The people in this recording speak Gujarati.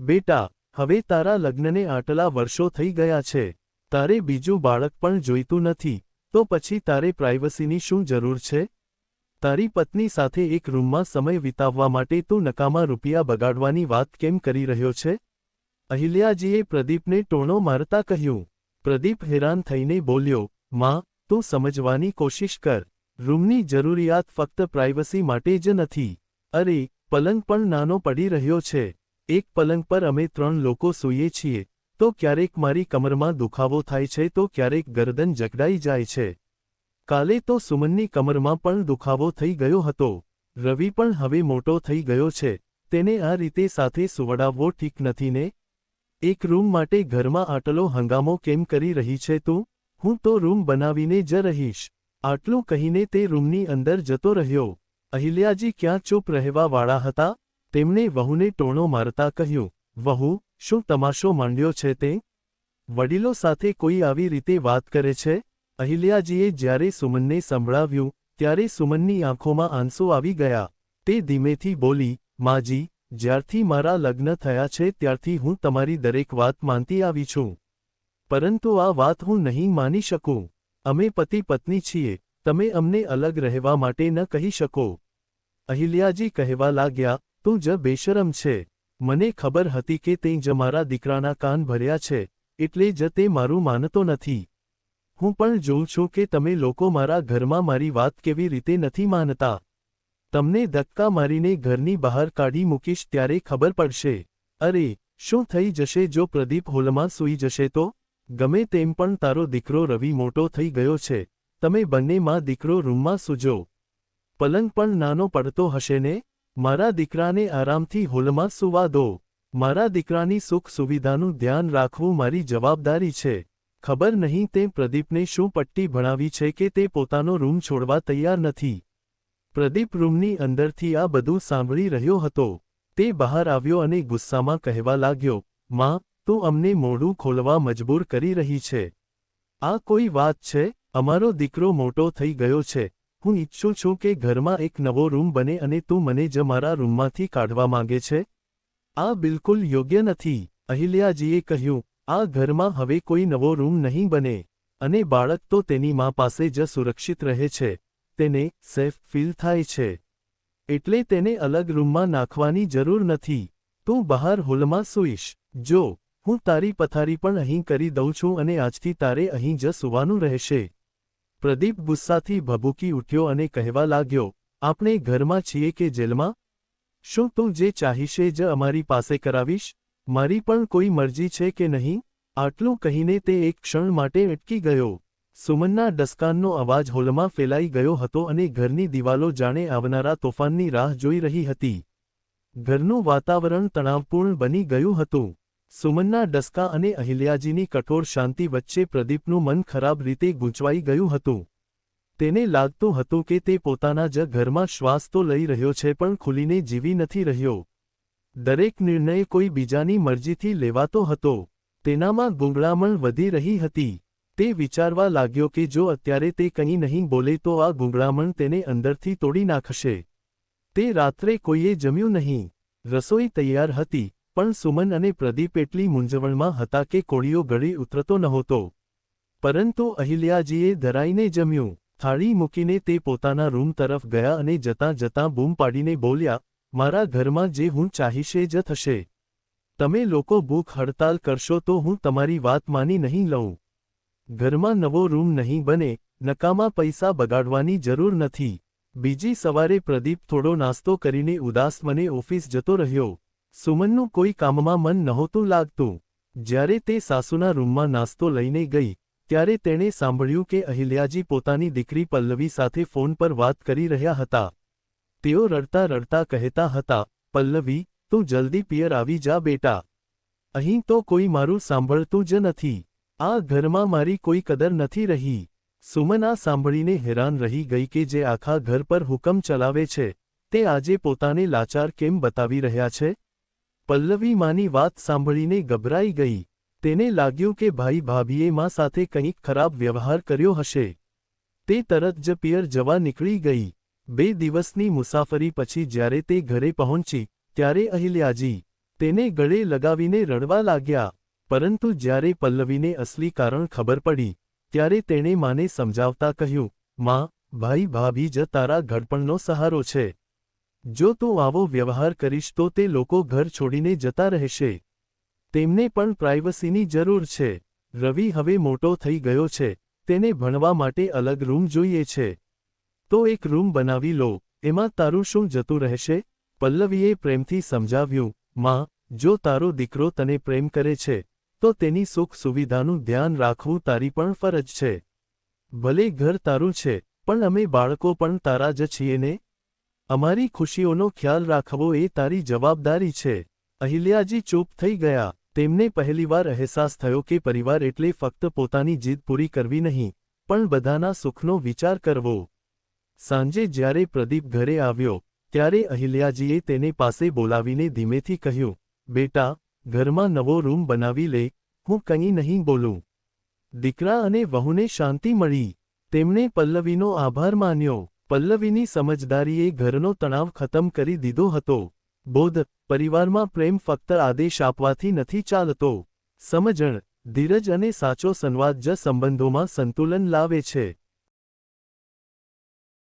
બેટા, હવે તારા લગ્નને આટલા વર્ષો થઈ ગયા છે, તારે બીજું બાળક પણ જોઈતું નથી, તો પછી તારે પ્રાઇવસીની શું જરૂર છે? તારી પત્ની સાથે એક રૂમમાં સમય વિતાવવા માટે તું નકામા રૂપિયા બગાડવાની વાત કેમ કરી રહ્યો છે? અહિલ્યાજીએ પ્રદીપને ટોણો મારતા કહ્યું. પ્રદીપ હેરાન થઈને બોલ્યો, માં, તું સમજવાની કોશિશ કર. રૂમની જરૂરિયાત ફક્ત પ્રાઇવસી માટે જ નથી. અરે, પલંગ પણ નાનો પડી રહ્યો છે. એક પલંગ પર અમે 3 લોકો સૂઈએ છીએ, તો ક્યારેક મારી કમરમાં દુખાવો થાય છે તો ક્યારેક ગરદન જકડાઈ જાય છે. કાલે તો સુમનની કમરમાં પણ દુખાવો થઈ ગયો હતો. રવિ પણ હવે મોટો થઈ ગયો છે, તેને આ રીતે સાથે સુવડાવવો ઠીક નથી ને? એક રૂમ માટે ઘરમાં આટલો હંગામો કેમ કરી રહી છે તું? હું તો રૂમ બનાવીને જ રહીશ. આટલું કહીને તે રૂમની અંદર જતો રહ્યો. અહિલ્યાજી ક્યાં ચૂપ રહેવાવાળા હતા? તેમણે વહુને ટોણો મારતા કહ્યું, વહુ, શું તમાશો માંડ્યો છે તે? વડીલો સાથે કોઈ આવી રીતે વાત કરે છે? અહિલ્યાજીએ જ્યારે સુમનને સંભળાવ્યું, ત્યારે સુમનની આંખોમાં આંસુ આવી ગયા. તે ધીમેથી બોલી, માજી, જ્યારથી મારા લગ્ન થયા છે ત્યારથી હું તમારી દરેક વાત માનતી આવી છું. પરંતુ આ વાત હું નહીં માની શકું. અમે પતિ પત્ની છીએ, તમે અમને અલગ રહેવા માટે ન કહી શકો. અહિલ્યાજી કહેવા લાગ્યા, તું જ બેશરમ છે. મને ખબર હતી કે તે જ મારા દીકરાના કાન ભર્યા છે, એટલે જ તે મારું માનતો નથી. હું પણ જોઉં છું કે તમે લોકો મારા ઘરમાં મારી વાત કેવી રીતે નથી માનતા. તમને ધક્કા મારીને ઘરની બહાર કાઢી મૂકીશ ત્યારે ખબર પડશે. અરે, શું થઈ જશે જો પ્રદીપ હોલમાં સૂઈ જશે તો? ગમે તેમ પણ તારો દીકરો રવિ મોટો થઈ ગયો છે, તમે બંને માં દીકરો રૂમમાં સૂજો. પલંગ પણ નાનો પડતો હશે ને? મારા દીકરાને આરામથી હોલમાં સૂવા દો. મારા દીકરાની સુખ સુવિધાનું ધ્યાન રાખવું મારી જવાબદારી છે. ખબર નહીં તે પ્રદીપને શું પટ્ટી ભણાવી છે કે તે પોતાનો રૂમ છોડવા તૈયાર નથી. પ્રદીપ રૂમની અંદરથી આ બધું સાંભળી રહ્યો હતો. તે બહાર આવ્યો અને ગુસ્સામાં કહેવા લાગ્યો, માં, તું અમને મોઢું ખોલવા મજબૂર કરી રહી છે. આ કોઈ વાત છે? અમારો દીકરો મોટો થઈ ગયો છે. હું ઈચ્છું છું કે ઘરમાં એક નવો રૂમ બને અને તું મને જ મારા રૂમમાંથી કાઢવા માંગે છે? આ બિલકુલ યોગ્ય નથી. અહિલ્યાજીએ કહ્યું, આ ઘરમાં હવે કોઈ નવો રૂમ નહીં બને. અને બાળક તો તેની મા પાસે જ સુરક્ષિત રહે છે. તેને સેફ ફીલ થાય છે. એટલે તેને અલગ રૂમમાં નાખવાની જરૂર નથી. તું બહાર હોલમાં સૂઈશ. જો, હું તારી પથારી પણ અહીં કરી દઉં છું અને આજથી તારે અહીં જ સૂવાનું રહેશે. પ્રદીપ ગુસ્સાથી ભભૂકી ઉઠ્યો અને કહેવા લાગ્યો, આપણે ઘરમાં છીએ કે જેલમાં? શું તું જે ચાહીશે જ અમારી પાસે કરાવીશ? મારી પણ કોઈ મરજી છે કે નહીં? આટલું કહીને તે એક ક્ષણ માટે અટકી ગયો. સુમનના ડસકાનનો અવાજ હોલમાં ફેલાઈ ગયો હતો અને ઘરની દિવાલો જાણે આવનારા તોફાનની રાહ જોઈ રહી હતી. ઘરનું વાતાવરણ તણાવપૂર્ણ બની ગયું હતું. સુમનના ડસકા અને અહિલ્યાજીની કઠોર શાંતિ વચ્ચે પ્રદીપનું મન ખરાબ રીતે ગૂંચવાઈ ગયું હતું. તેને લાગતું હતું કે તે પોતાના જ ઘરમાં શ્વાસ તો લઈ રહ્યો છે પણ ખુલીને જીવી નથી રહ્યો. દરેક નિર્ણય કોઈ બીજાની મરજીથી લેવાતો હતો. તેનામાં ગૂંગળામણ વધી રહી હતી. તે વિચારવા લાગ્યો કે જો અત્યારે તે કંઈ નહીં બોલે તો આ ગૂંગળામણ તેને અંદરથી તોડી નાખશે. તે રાત્રે કોઈએ જમ્યું નહીં. રસોઈ તૈયાર હતી, પણ સુમન અને પ્રદીપ એટલી મૂંઝવણમાં હતા કે કોળિયો ગળી ઉતરતો નહોતો. પરંતુ અહિલ્યાજીએ ધરાઈને જમ્યું. થાળી મૂકીને તે પોતાના રૂમ તરફ ગયા અને જતાં જતાં બૂમ પાડીને બોલ્યા, મારા ઘરમાં જે હું ચાહીશે જ થશે. તમે લોકો ભૂખ હડતાલ કરશો તો હું તમારી વાત માની નહીં લઉં. ઘરમાં નવો રૂમ નહીં બને, નકામા પૈસા બગાડવાની જરૂર નથી. બીજી સવારે પ્રદીપ થોડો નાસ્તો કરીને ઉદાસ મને ઓફિસ જતો રહ્યો. સુમનનું કોઈ કામમાં મન નહોતું લાગતું. જ્યારે તે સાસુના રૂમમાં નાસ્તો લઈને ગઈ, ત્યારે તેણે સાંભળ્યું કે અહિલ્યાજી પોતાની દીકરી પલ્લવી સાથે ફોન પર વાત કરી રહ્યા હતા. તેઓ રડતા રડતા કહેતા હતા, પલ્લવી, તું જલ્દી પિયર આવી જા બેટા. અહીં તો કોઈ મારું સાંભળતું જ નથી. આ ઘરમાં મારી કોઈ કદર નથી રહી. સુમન આ સાંભળીને હેરાન રહી ગઈ કે જે આખા ઘર પર હુકમ ચલાવે છે, તે આજે પોતાને લાચાર કેમ બતાવી રહ્યા છે? પલ્લવી માની વાત સાંભળીને ગભરાઈ ગઈ. તેને લાગ્યું કે ભાઈ ભાભીએ મા સાથે કંઈક ખરાબ વ્યવહાર કર્યો હશે. તે તરત જ પિયર જવા નીકળી ગઈ. 2 દિવસની મુસાફરી પછી જ્યારે તે ઘરે પહોંચી, ત્યારે અહિલ્યાજી તેને ગળે લગાવીને રડવા લાગ્યા. પરંતુ જ્યારે પલ્લવીને અસલી કારણ ખબર પડી, ત્યારે તેણે માને સમજાવતા કહ્યું, માં, ભાઈ ભાભી જ તારા ઘડપણનો સહારો છે. જો તું આવો વ્યવહાર કરીશ તો તે લોકો ઘર છોડીને જતા રહેશે. તેમને પણ પ્રાઇવસીની જરૂર છે. રવિ હવે મોટો થઈ ગયો છે, તેને ભણવા માટે અલગ રૂમ જોઈએ છે. તો એક રૂમ બનાવી લો, એમાં તારું શું જતું રહેશે? પલ્લવીએ પ્રેમથી સમજાવ્યું, માં, જો તારો દીકરો તને પ્રેમ કરે છે, તો તેની સુખ સુવિધાનું ધ્યાન રાખવું તારી પણ ફરજ છે. ભલે ઘર તારું છે, પણ અમે બાળકો પણ તારા જ છીએ ને? અમારી ખુશીઓનો ખ્યાલ રાખવો એ તારી જવાબદારી છે. અહિલ્યાજી ચૂપ થઈ ગયા. તેમને પહેલીવાર અહેસાસ થયો કે પરિવાર એટલે ફક્ત પોતાની જીદ પૂરી કરવી નહીં, પણ બધાના સુખનો વિચાર કરવો. સાંજે જ્યારે પ્રદીપ ઘરે આવ્યો, ત્યારે અહિલ્યાજીએ તેને પાસે બોલાવીને ધીમેથી કહ્યું, બેટા, ઘરમાં નવો રૂમ બનાવી લે, હું કંઈ નહીં બોલું. દીકરા અને વહુને શાંતિ મળી. તેમણે પલ્લવીનો આભાર માન્યો. પલ્લવીની સમજદારીએ ઘરનો તણાવ ખતમ કરી દીધો હતો. બોધ, પરિવારમાં પ્રેમ ફક્ત આદેશ આપવાથી નથી ચાલતો. સમજણ, ધીરજ અને સાચો સંવાદ જ સંબંધોમાં સંતુલન લાવે છે.